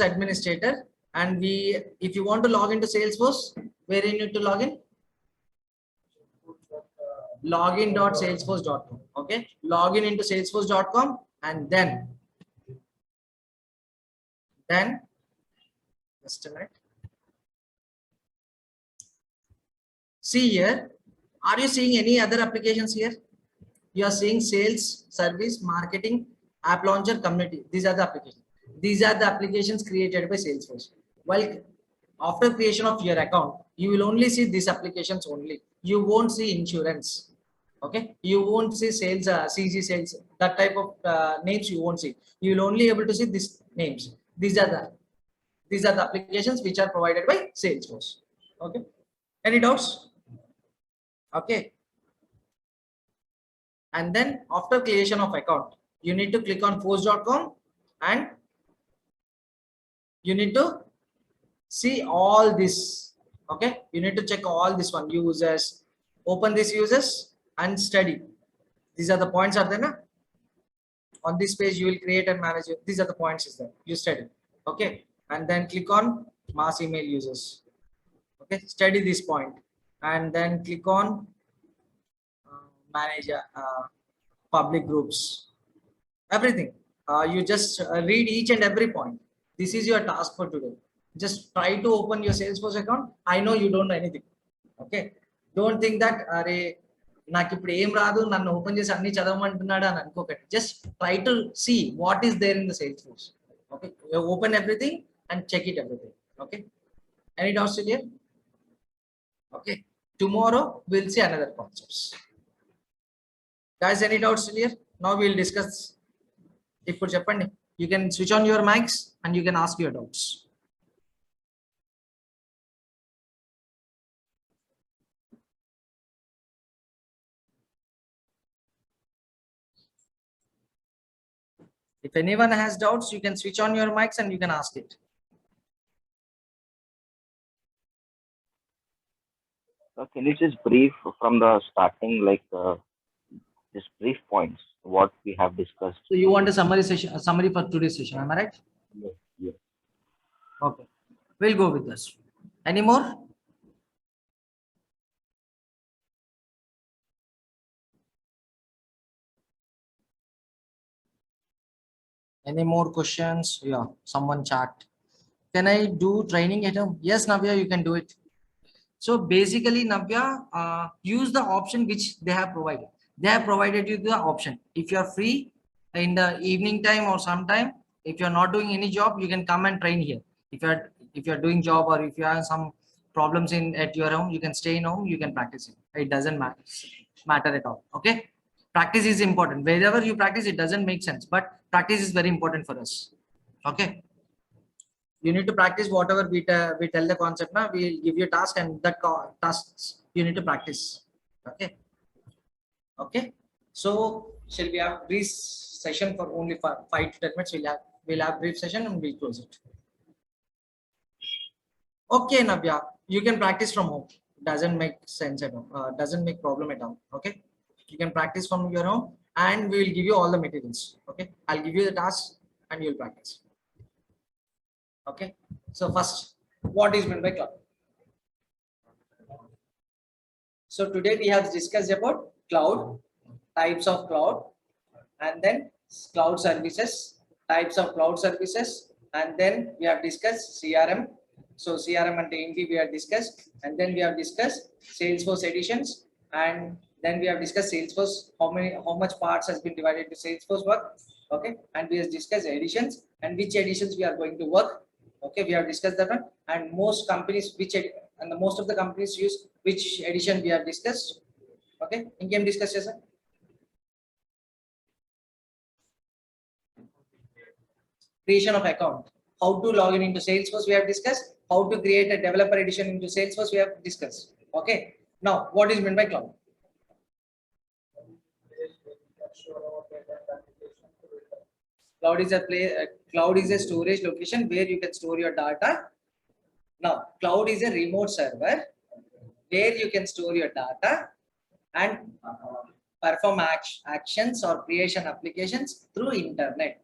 Administrator, and if you want to log into Salesforce, where you need to log in? Login.salesforce.com. Okay, login into salesforce.com, and then just a minute. See here, are you seeing any other applications here? You are seeing sales, service, marketing, app launcher, community. These are the applications. These are the applications created by Salesforce. Well, after creation of your account, you will only see these applications only. You won't see insurance. Okay, you won't see sales, CG sales, that type of names you won't see. You will only able to see these names. These are the applications which are provided by Salesforce. Okay, any doubts? Okay, and then after creation of account, you need to click on force.com and you need to see all this. Okay, you need to check all this one, users, open this users and study. These are the points are there na? On this page you will create and manage it. These are the points is there, you study. Okay, and then click on mass email users. Okay, study this point and then click on manage public groups, everything. You just read each and every point. This is your task for today. Just try to open your Salesforce account. I know you don't know anything. Okay, don't think that నాకు ఇప్పుడు ఏం రాదు నన్ను open చేసి అన్ని చదవమంటున్నాడు అని అనుకోకండి. Just try to see what is there in the Salesforce. Okay, you open everything and check it everything. Okay, any doubts here? Okay, tomorrow we'll see another concepts. Guys, any doubts here? Now we'll discuss. ఇప్పుడు చెప్పండి. You can switch on your mics and you can ask your doubts. If anyone has doubts, you can switch on your mics and you can ask it. Can you just brief from the starting, like just brief points what we have discussed? So you want a summary for today's session, am I right? Yes. Yes. Okay, we'll go with this. Any more? Any more questions? Yeah, someone chat. Can I do training at home? Yes, Navya, you can do it. So basically, Navya, use the option which they have provided. They have provided you the option. If you are free in the evening time or sometime, if you are not doing any job, you can come and train here. If you are doing job or if you have some problems at your home, you can stay in home, you can practice it. It doesn't matter at all. Okay, practice is important. Wherever you practice, it doesn't make sense, but practice is very important for us. Okay, you need to practice whatever we tell the concept. Now we'll give you a task and that tasks you need to practice. Okay, okay, so shall we have brief session for only 5 to 10 minutes? We'll have brief session and we'll close it. Okay, Navya, you can practice from home. Doesn't make sense at all. Doesn't make problem at all. Okay, you can practice from your home and we will give you all the materials. Okay, I'll give you the task and you'll practice. Okay, so first, what is meant by cloud? So today we have discussed about cloud, types of cloud, and then cloud services, types of cloud services, and then we have discussed CRM. So CRM and TNT we have discussed, and then we have discussed Salesforce editions, and then we have discussed Salesforce, how much parts has been divided to Salesforce work. Okay, and we have discussed editions and which editions we are going to work. Okay, we have discussed that one, and most companies most of the companies use which edition we have discussed. Okay, in game discuss sir. Creation of account, how to log in into Salesforce we have discussed, how to create a developer edition into Salesforce we have discussed. Okay, now what is meant by cloud? Cloud is a storage location where you can store your data. Now, cloud is a remote server where you can store your data and perform actions or creation applications through internet.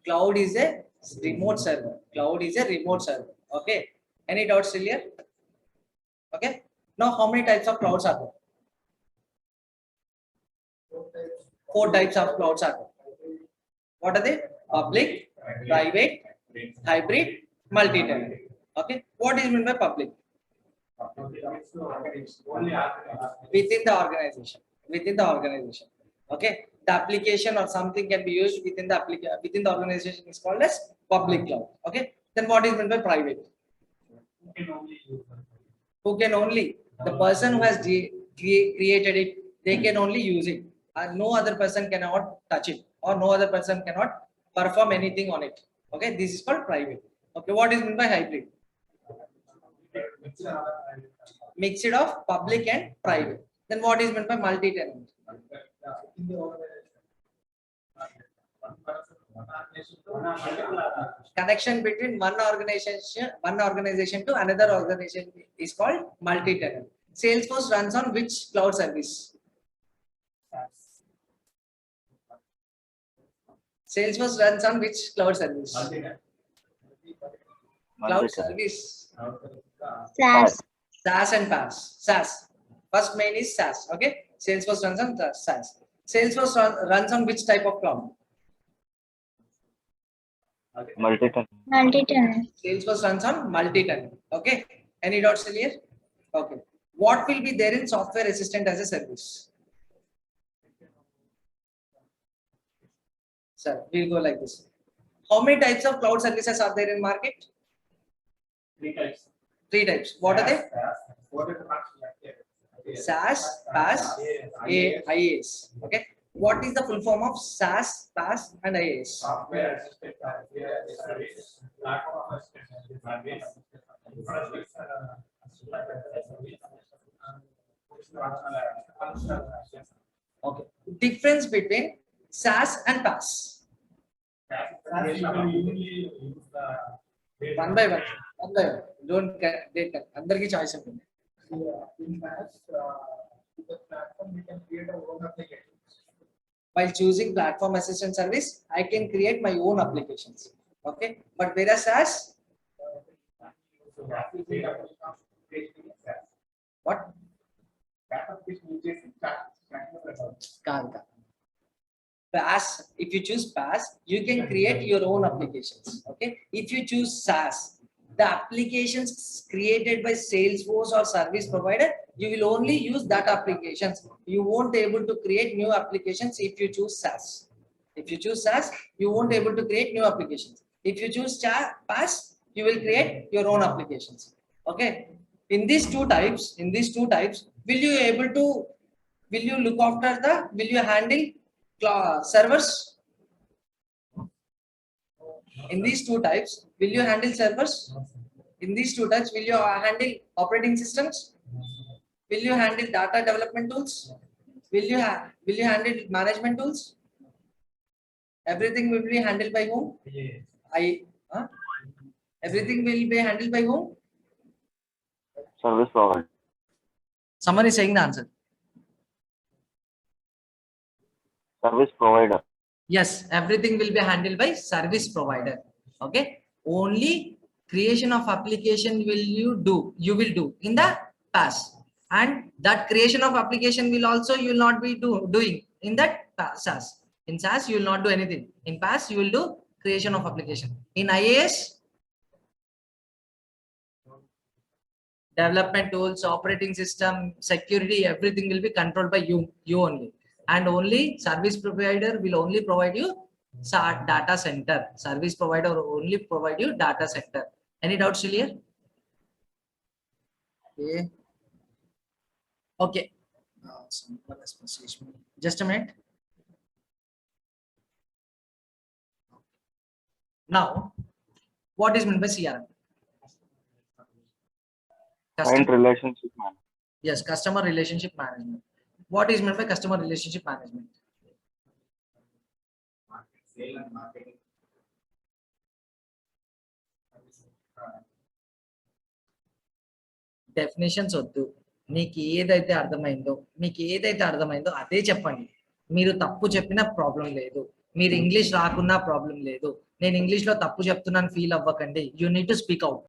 Cloud is a Remote server. Cloud is a remote server. Okay. Any doubts still here? Okay. Now, how many types of clouds are there? 4 types of clouds are there. What are they? Public, private, hybrid, multi-tenant. Okay. What is meant by public? Within the organization. Within the organization. Okay. The application or something can be used within the within the organization is called as public cloud. Okay. Then what is meant by private? Who can only the person who has created it, they can only use it, and no other person cannot touch it, or no other person cannot perform anything on it. Okay, this is called private. Okay, what is meant by hybrid? Mixed of public and private. Then what is meant by multi-tenant? Connection between one organization to another organization is called multi-tenant. Salesforce runs on which cloud service? Salesforce runs on which cloud service? Cloud service. SaaS. SaaS and PaaS. SaaS. First main is SaaS. Okay. Salesforce runs on SaaS. Salesforce runs on which type of cloud? Multi-tenant. Multi-tenant. Salesforce runs on multi-tenant. Okay. Any doubts here? Okay. What will be there in software assistant as a service? Sir, we'll go like this. How many types of cloud services are there in market? 3 types. 3 types. What are they? SaaS, PaaS, IaaS. Okay. What is the full form of SaaS, PaaS, and IaaS? Software assisted service, platform assisted service, Okay. Difference between SaaS and PaaS. One by one. One by one. Don't get अंदर की choice है. in PaaS, the platform we can create our own application. While choosing platform assistant service, I can create my own applications. Okay, but whereas SaaS, what? PaaS, if you choose PaaS, you can create your own applications. Okay, if you choose SaaS, the applications created by Salesforce or service provider, you will only use that applications. You won't be able to create new applications if you choose SaaS. If you choose SaaS, you won't be able to create new applications. If you choose PaaS, you will create your own applications. Okay. In these two types, will you look after will you handle servers? In these two types, will you handle servers? In these two types, will you handle operating systems? Will you handle data development tools? Will you handle management tools? Everything will be handled by whom? Everything will be handled by whom? Service provider. Someone is saying the answer. Service provider. Yes, everything will be handled by service provider. Okay. Only creation of application you will do in the PaaS, and that creation of application will also you will not be doing in that SaaS. In SaaS, you will not do anything. In PaaS, you will do creation of application. In IaaS, development tools, operating system, security, everything will be controlled by you only. And only service provider will only provide you data center. Service provider will only provide you data center. Any doubts still here? Okay. Okay. Just a minute. Now, what is meant by CRM? Client relationship management. Yes, customer relationship management. What is meant by customer relationship management? Sale and marketing. Definitions వద్దు, మీకు ఏదైతే అర్థమైందో అదే చెప్పండి. మీరు తప్పు చెప్పినా problem లేదు. మీరు ఇంగ్లీష్ రాకున్నా ప్రాబ్లం లేదు. నేను ఇంగ్లీష్ లో తప్పు చెప్తున్నాను ఫీల్ అవ్వకండి. You need to speak out.